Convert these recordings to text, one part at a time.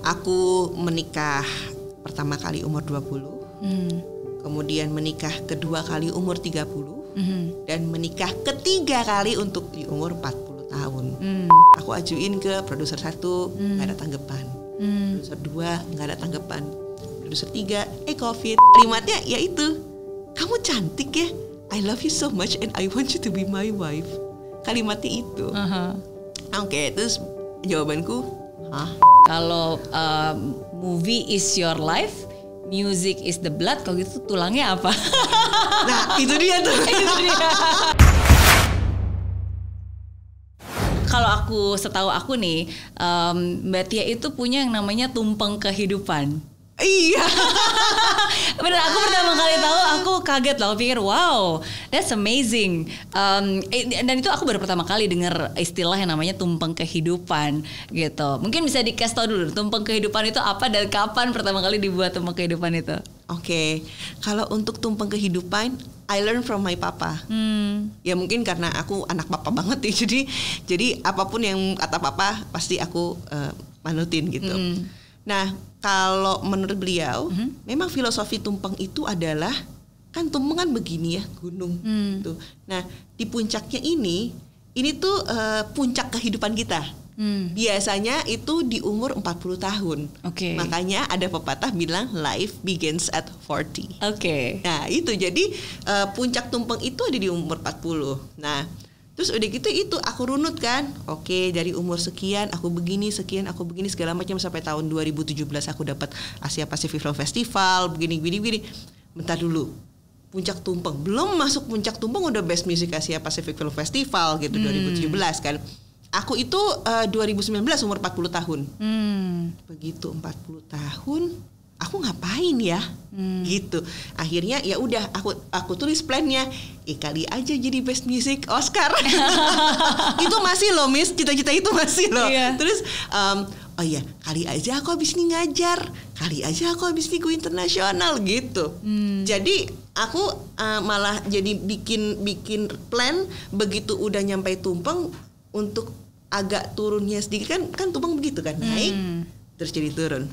Aku menikah pertama kali umur 20. Kemudian menikah kedua kali umur 30. Dan menikah ketiga kali untuk di umur 40 tahun. Aku ajuin ke produser 1, nggak ada tanggapan. Produser 2, nggak ada tanggapan. Produser 3, COVID. Kalimatnya yaitu, kamu cantik ya, I love you so much and I want you to be my wife. Kalimatnya itu. Oke, terus jawabanku, kalau movie is your life, music is the blood, kalau gitu tulangnya apa? Nah itu dia tuh. Kalau setahu aku nih, Mbak Tia itu punya yang namanya tumpeng kehidupan. Iya. Bener, aku pertama kali tahu aku kaget loh, pikir wow, that's amazing. Dan itu aku baru pertama kali dengar istilah yang namanya tumpeng kehidupan gitu. Mungkin bisa dikasih tahu dulu tumpeng kehidupan itu apa dan kapan pertama kali dibuat tumpeng kehidupan itu? Oke, kalau untuk tumpeng kehidupan, I learn from my papa. Ya mungkin karena aku anak papa banget ya, jadi apapun yang kata papa pasti aku manutin gitu. Nah, kalau menurut beliau, memang filosofi tumpeng itu adalah, kan tumpeng kan begini ya, gunung. Tuh. Nah, di puncaknya ini tuh puncak kehidupan kita. Biasanya itu di umur 40 tahun. Makanya ada pepatah bilang life begins at 40. Nah, itu jadi puncak tumpeng itu ada di umur 40. Nah, terus udah gitu itu aku runut kan. Dari umur sekian aku begini segala macam sampai tahun 2017 aku dapat Asia Pacific Film Festival begini. Bentar dulu. Puncak tumpeng. Belum masuk puncak tumpeng udah Best Music Asia Pacific Film Festival gitu 2017 kan. Aku itu 2019 umur 40 tahun. Begitu 40 tahun aku ngapain ya? Gitu. Akhirnya ya udah aku tulis plannya, kali aja jadi Best Music Oscar. Itu masih loh, Miss, cita-cita itu masih loh. Terus kali aja aku habis ini ngajar, kali aja aku habis ini go internasional gitu. Jadi aku malah jadi bikin plan begitu udah nyampe tumpeng untuk agak turunnya sedikit kan tumpeng begitu kan, naik terus jadi turun.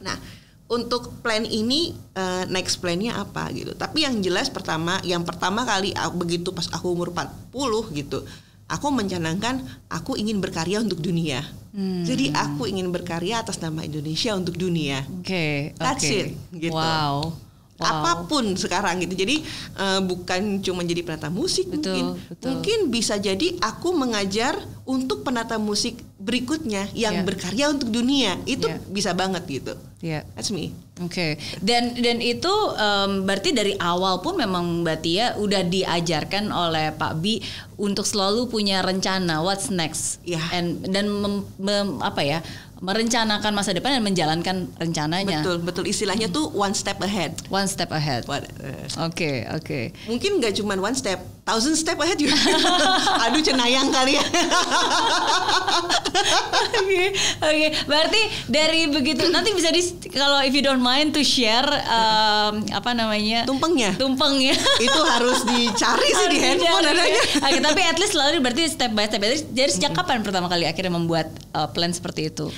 Nah, untuk plan ini next plan-nya apa gitu. Tapi yang jelas yang pertama kali begitu pas aku umur 40 gitu, aku mencanangkan aku ingin berkarya untuk dunia. Jadi aku ingin berkarya atas nama Indonesia untuk dunia. That's it gitu. Wow. Apapun sekarang gitu. Jadi bukan cuma jadi penata musik, mungkin bisa jadi aku mengajar untuk penata musik berikutnya yang berkarya untuk dunia. Itu bisa banget gitu. That's me. Dan itu berarti dari awal pun memang Mbak Tia udah diajarkan oleh Pak Bi untuk selalu punya rencana what's next. Dan merencanakan masa depan dan menjalankan rencananya. Betul. Istilahnya tuh one step ahead. Oke. Mungkin nggak cuma one step, 1000 step ahead juga. Aduh, cenayang kali ya. Oke. Berarti dari begitu nanti bisa kalau if you don't mind to share tumpengnya. Itu harus dicari sih di handphone adanya. Tapi at least selalu berarti step by step. Jadi sejak kapan pertama kali akhirnya membuat plan seperti itu?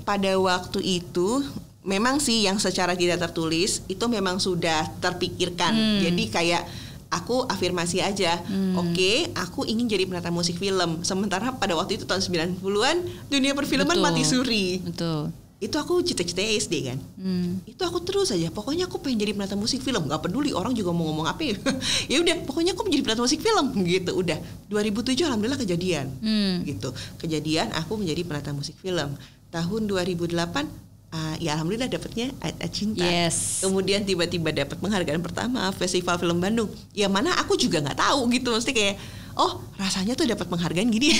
Pada waktu itu memang sih yang secara tidak tertulis itu memang sudah terpikirkan. Jadi kayak aku afirmasi aja. Aku ingin jadi penata musik film. Sementara pada waktu itu tahun 90-an dunia perfilman mati suri. Itu aku cita-citanya SD kan. Itu aku terus aja. Pokoknya aku pengen jadi penata musik film. Gak peduli orang juga mau ngomong apa ya. Ya udah, pokoknya aku menjadi penata musik film gitu. Udah 2007 alhamdulillah kejadian. Gitu. Kejadian aku menjadi penata musik film. Tahun 2008 ya alhamdulillah dapatnya Ayat Cinta. Kemudian tiba-tiba dapat penghargaan pertama Festival Film Bandung. Ya mana aku juga nggak tahu gitu, mesti kayak rasanya tuh dapat penghargaan gini.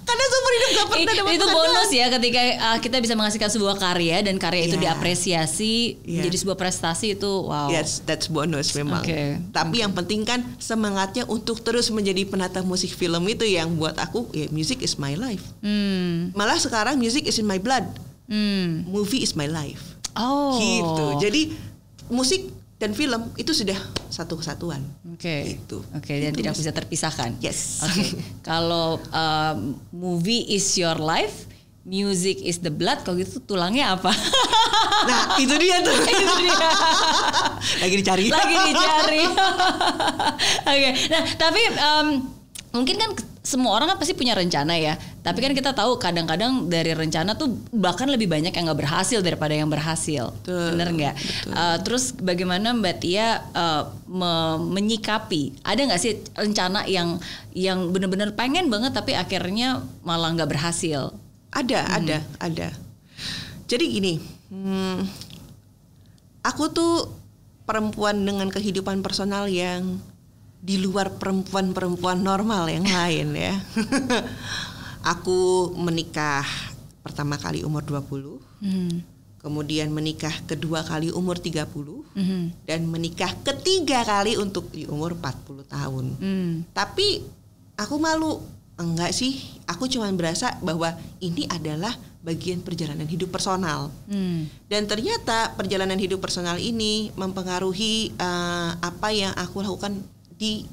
Karena seumur hidup gak pernah dapat itu bonus ya ketika kita bisa menghasilkan sebuah karya dan karya itu diapresiasi menjadi sebuah prestasi, itu wow. Yes, that's bonus memang. Tapi yang penting kan semangatnya untuk terus menjadi penata musik film itu yang buat aku music is my life. Malah sekarang music is in my blood. Movie is my life. Gitu. Jadi musik dan film itu sudah satu kesatuan. Gitu. Dan itu tidak bisa terpisahkan. Yes. Kalau movie is your life, music is the blood, kalau gitu tulangnya apa? Nah itu dia tuh. Itu dia. Lagi dicari. Oke. Nah tapi mungkin kan semua orang kan pasti punya rencana ya. Tapi kan kita tahu kadang-kadang dari rencana tuh bahkan lebih banyak yang nggak berhasil daripada yang berhasil. Bener nggak? Terus bagaimana Mbak Tia menyikapi? Ada nggak sih rencana yang benar-benar pengen banget tapi akhirnya malah nggak berhasil? Ada. Jadi gini, aku tuh perempuan dengan kehidupan personal yang di luar perempuan-perempuan normal yang lain ya. Aku menikah pertama kali umur 20, kemudian menikah kedua kali umur 30, dan menikah ketiga kali untuk di umur 40 tahun. Tapi aku malu, enggak sih, aku cuma berasa bahwa ini adalah bagian perjalanan hidup personal. Dan ternyata perjalanan hidup personal ini mempengaruhi apa yang aku lakukan di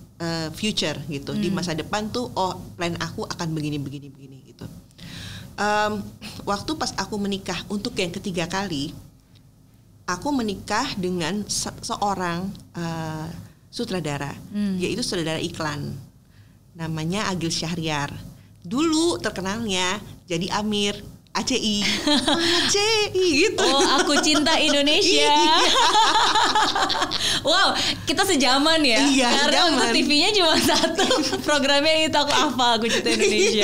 future gitu, di masa depan tuh plan aku akan begini gitu. Waktu pas aku menikah untuk yang ketiga kali, aku menikah dengan seorang sutradara, yaitu sutradara iklan, namanya Agil Syahriar. Dulu terkenalnya jadi Amir. ACI gitu. Oh, Aku Cinta Indonesia. Wow, kita sejaman ya. Iya, karena untuk TV-nya cuma satu. Programnya itu aku hafal, Aku Cinta Indonesia.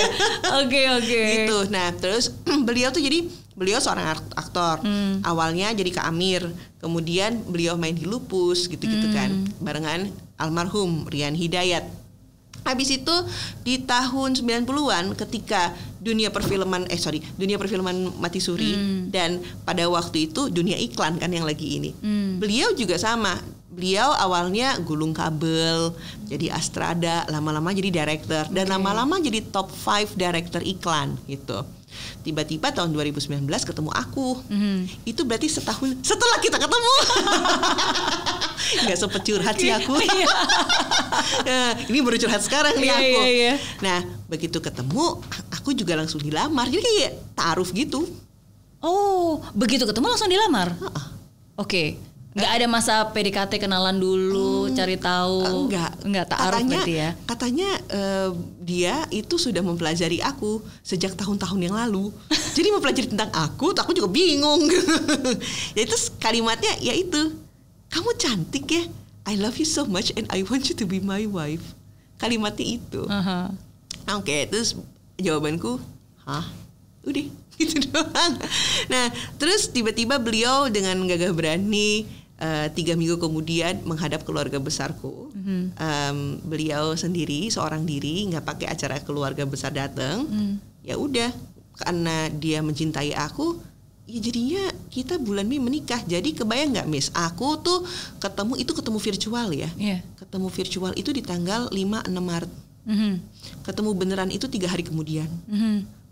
Oke. Gitu. Nah, terus beliau seorang aktor. Awalnya jadi Kak Amir, kemudian beliau main di Lupus gitu-gitu kan, barengan almarhum Rian Hidayat. Habis itu di tahun 90-an ketika dunia perfilman mati suri, dan pada waktu itu dunia iklan kan yang lagi ini. Beliau juga sama. Beliau awalnya gulung kabel, jadi Astrada, lama-lama jadi director, dan lama-lama jadi top 5 director iklan gitu. Tiba-tiba tahun 2019 ketemu aku. Itu berarti setahun setelah kita ketemu. Nggak sempet curhat sih aku. Nah, ini baru curhat sekarang nih aku. Nah, begitu ketemu, aku juga langsung dilamar. Jadi kayak taaruf gitu. Oh, begitu ketemu langsung dilamar? Oke. Nggak ada masa PDKT kenalan dulu, cari tahu? Enggak, taaruf berarti ya? Katanya dia itu sudah mempelajari aku sejak tahun-tahun yang lalu. Jadi mempelajari tentang aku juga bingung. Ya itu kalimatnya yaitu, kamu cantik ya, I love you so much and I want you to be my wife. Kalimatnya itu. Oke, terus jawabanku, udah gitu doang. Nah, terus tiba-tiba beliau dengan gagah berani 3 minggu kemudian menghadap keluarga besarku. Beliau sendiri seorang diri, nggak pakai acara keluarga besar datang. Ya udah, karena dia mencintai aku, ya jadinya kita bulan Mei menikah. Jadi kebayang nggak, Miss? Aku tuh ketemu virtual ya. Ketemu virtual itu di tanggal 5-6 Maret. Ketemu beneran itu 3 hari kemudian.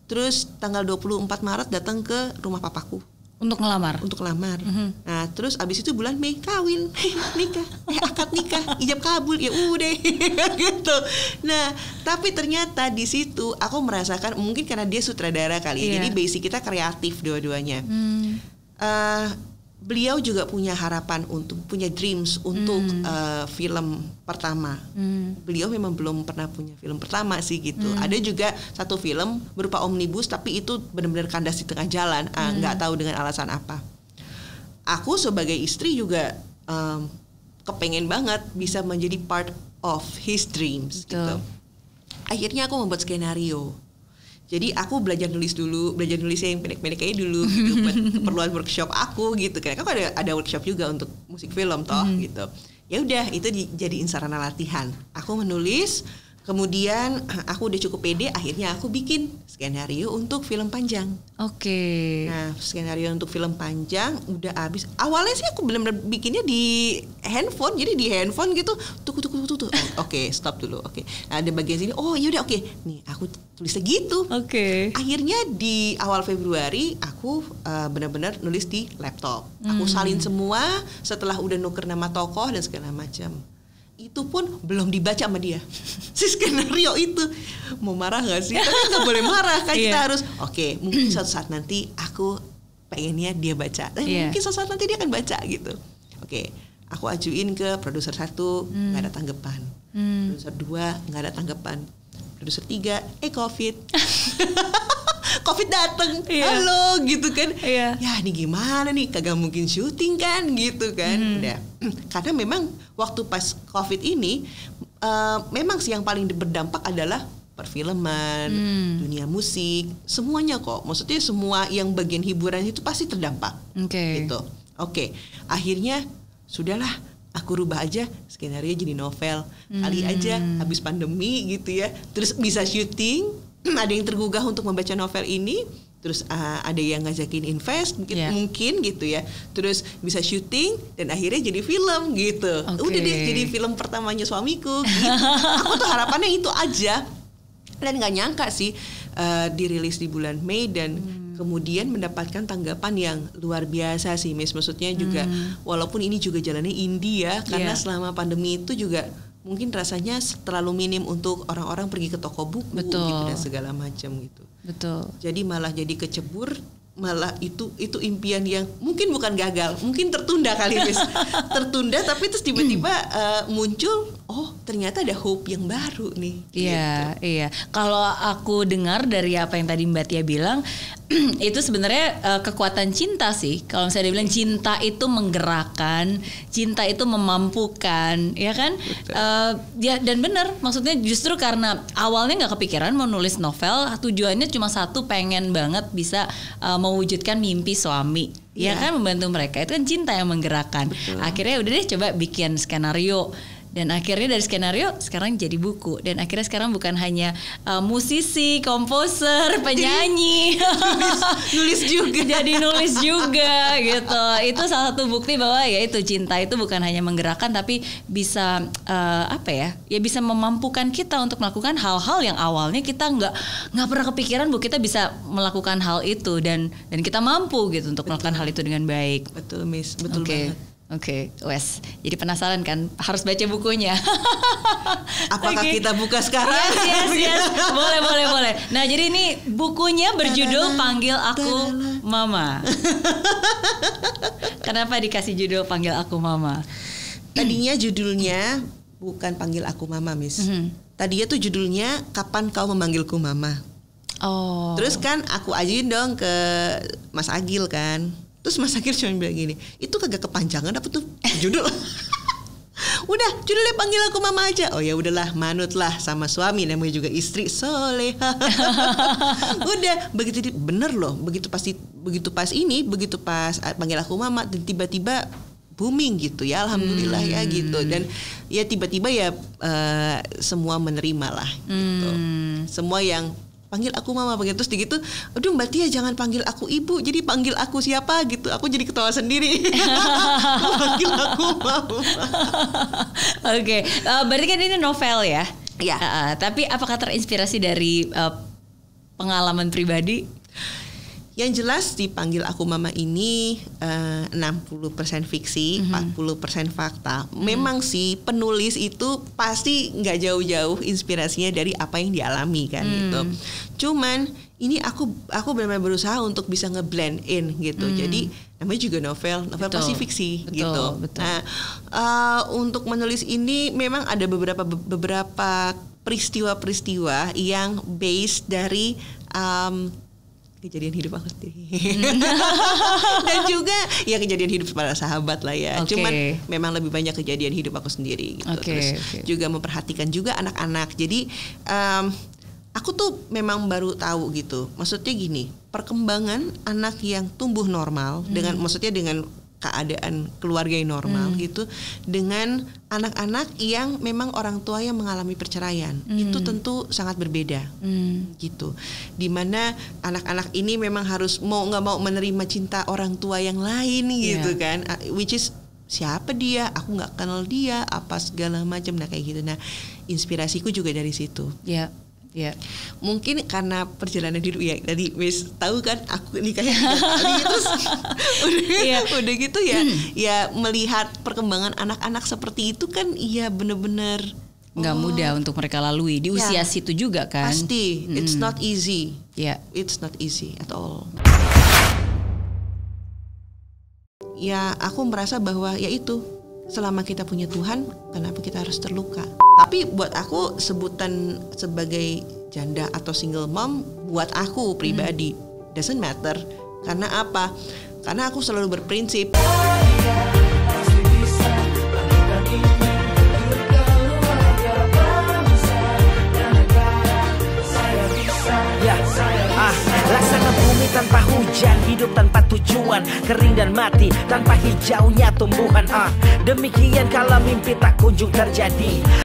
Terus tanggal 24 Maret datang ke rumah papaku. Untuk ngelamar? Untuk ngelamar. Nah terus abis itu bulan Mei kawin, nikah, akad nikah, ijab kabul, ya udah gitu. Nah tapi ternyata di situ aku merasakan, mungkin karena dia sutradara kali, jadi basic kita kreatif dua-duanya. Beliau juga punya harapan punya dreams untuk film pertama. Beliau memang belum pernah punya film pertama sih gitu. Ada juga satu film berupa omnibus, tapi itu benar-benar kandas di tengah jalan. Nggak tahu dengan alasan apa. Aku sebagai istri juga kepengen banget bisa menjadi part of his dreams. Gitu. Akhirnya aku membuat skenario. Jadi aku belajar nulis yang pendek-pendek kayak dulu gitu, buat keperluan workshop aku gitu. Karena kan ada workshop juga untuk musik film toh gitu. Ya udah, itu dijadiin sarana latihan. Aku menulis, kemudian aku udah cukup pede, akhirnya aku bikin skenario untuk film panjang. Oke. Nah, skenario untuk film panjang udah habis. Awalnya sih aku benar-benar bikinnya di handphone, jadi di handphone gitu. Tuh. Oke, stop dulu. Oke. Nah, ada bagian sini. Oh, yaudah oke. Nih, aku tulisnya gitu. Oke. Akhirnya di awal Februari aku benar-benar nulis di laptop. Aku salin semua setelah udah nuker nama tokoh dan segala macam. itu pun belum dibaca sama dia. Si skenario itu mau marah nggak sih? Tapi nggak boleh marah kan, kita harus oke, mungkin suatu saat nanti aku pengennya dia baca, mungkin suatu saat nanti dia akan baca gitu. Oke, aku ajuin ke produser 1, nggak ada tanggapan. Produser 2 nggak ada tanggapan. Produser 3 COVID. COVID dateng, halo gitu kan. Ya ini gimana nih, kagak mungkin syuting kan gitu kan. Udah. Karena memang waktu pas COVID ini memang sih yang paling berdampak adalah perfilman, dunia musik, semuanya kok. Maksudnya semua yang bagian hiburan itu pasti terdampak. Gitu. Oke. Akhirnya sudahlah, aku rubah aja skenario jadi novel. Kali aja habis pandemi gitu ya. Terus bisa syuting. Ada yang tergugah untuk membaca novel ini, terus ada yang ngajakin invest mungkin gitu ya, terus bisa syuting dan akhirnya jadi film gitu. Udah deh jadi film pertamanya suamiku gitu. Aku tuh harapannya itu aja, dan nggak nyangka sih dirilis di bulan Mei dan kemudian mendapatkan tanggapan yang luar biasa sih, Miss. Maksudnya juga walaupun ini juga jalannya indie ya, karena selama pandemi itu juga mungkin rasanya terlalu minim untuk orang-orang pergi ke toko buku gitu dan segala macam gitu. Jadi malah jadi kecebur, malah itu impian yang mungkin bukan gagal, mungkin tertunda kali, Miss. Tertunda tapi terus tiba-tiba muncul, oh ternyata ada hope yang baru nih. Iya. Kalau aku dengar dari apa yang tadi Mbak Tia bilang, itu sebenarnya kekuatan cinta sih. Kalau misalnya dia bilang cinta itu menggerakkan, cinta itu memampukan, ya kan? Ya, dan benar, maksudnya justru karena awalnya nggak kepikiran mau nulis novel, tujuannya cuma satu, pengen banget bisa mewujudkan mimpi suami. Ya kan, membantu mereka, itu kan cinta yang menggerakkan. Akhirnya udah deh coba bikin skenario. Dan akhirnya dari skenario sekarang jadi buku. Dan akhirnya sekarang bukan hanya musisi, komposer, penyanyi, nulis juga. Jadi nulis juga gitu. Itu salah satu bukti bahwa ya itu cinta itu bukan hanya menggerakkan, tapi bisa ya bisa memampukan kita untuk melakukan hal-hal yang awalnya kita nggak pernah kepikiran bahwa kita bisa melakukan hal itu, dan kita mampu gitu untuk melakukan hal itu dengan baik. Betul, Miss. Betul banget. Oke, Wes. Jadi penasaran kan? Harus baca bukunya. Apakah kita buka sekarang? Yes. Boleh. Nah, jadi ini bukunya berjudul Panggil Aku Mama. Kenapa dikasih judul Panggil Aku Mama? Tadinya judulnya bukan Panggil Aku Mama, Miss. Tadinya tuh judulnya Kapan Kau Memanggilku Mama. Terus kan aku ajuin dong ke Mas Agil kan. Terus Mas Agil cuma bilang gini, itu kagak kepanjangan apa tuh judul? Udah, judulnya Panggil Aku Mama aja. Oh ya udahlah, manutlah sama suami, namanya juga istri soleha. Udah, begitu bener loh, begitu pas Panggil Aku Mama, dan tiba-tiba booming gitu ya, alhamdulillah ya gitu. Dan ya tiba-tiba ya semua menerima lah gitu. Semua yang panggil aku mama begitu, terus gitu, aduh Mbak Tia jangan panggil aku ibu, jadi panggil aku siapa gitu. Aku jadi ketawa sendiri. Panggil aku mama. Oke, berarti kan ini novel ya? Iya. Tapi apakah terinspirasi dari pengalaman pribadi? Yang jelas di Panggil Aku Mama ini 60% fiksi, 40% fakta. Memang sih penulis itu pasti nggak jauh-jauh inspirasinya dari apa yang dialami kan gitu. Cuman ini aku benar-benar berusaha untuk bisa ngeblend in gitu. Jadi namanya juga novel pasti fiksi gitu. Nah untuk menulis ini memang ada beberapa peristiwa-peristiwa yang based dari kejadian hidup aku sendiri. Dan juga ya kejadian hidup para sahabat lah ya. Cuman memang lebih banyak kejadian hidup aku sendiri gitu. Terus juga memperhatikan juga anak-anak. Jadi aku tuh memang baru tahu gitu. Maksudnya gini, perkembangan anak yang tumbuh normal dengan maksudnya dengan keadaan keluarga yang normal gitu, dengan anak-anak yang memang orang tua yang mengalami perceraian, itu tentu sangat berbeda gitu. Dimana anak-anak ini memang harus mau nggak mau menerima cinta orang tua yang lain gitu kan, which is siapa dia, aku nggak kenal dia, apa segala macam, nah kayak gitu. Nah inspirasiku juga dari situ. Mungkin karena perjalanan hidup ya, tadi Miss tahu kan aku nikahnya 3 kali terus udah gitu ya, ya melihat perkembangan anak-anak seperti itu kan, iya bener-bener nggak mudah untuk mereka lalui di usia situ juga kan. Pasti, it's not easy. It's not easy at all. Ya aku merasa bahwa ya itu, selama kita punya Tuhan, kenapa kita harus terluka? Tapi buat aku sebutan sebagai janda atau single mom, buat aku pribadi doesn't matter. Karena apa? Karena aku selalu berprinsip. Laksana bumi tanpa hujan, hidup tanpa tujuan, kering dan mati tanpa hijaunya tumbuhan. Demikian kalau mimpi tak kunjung terjadi.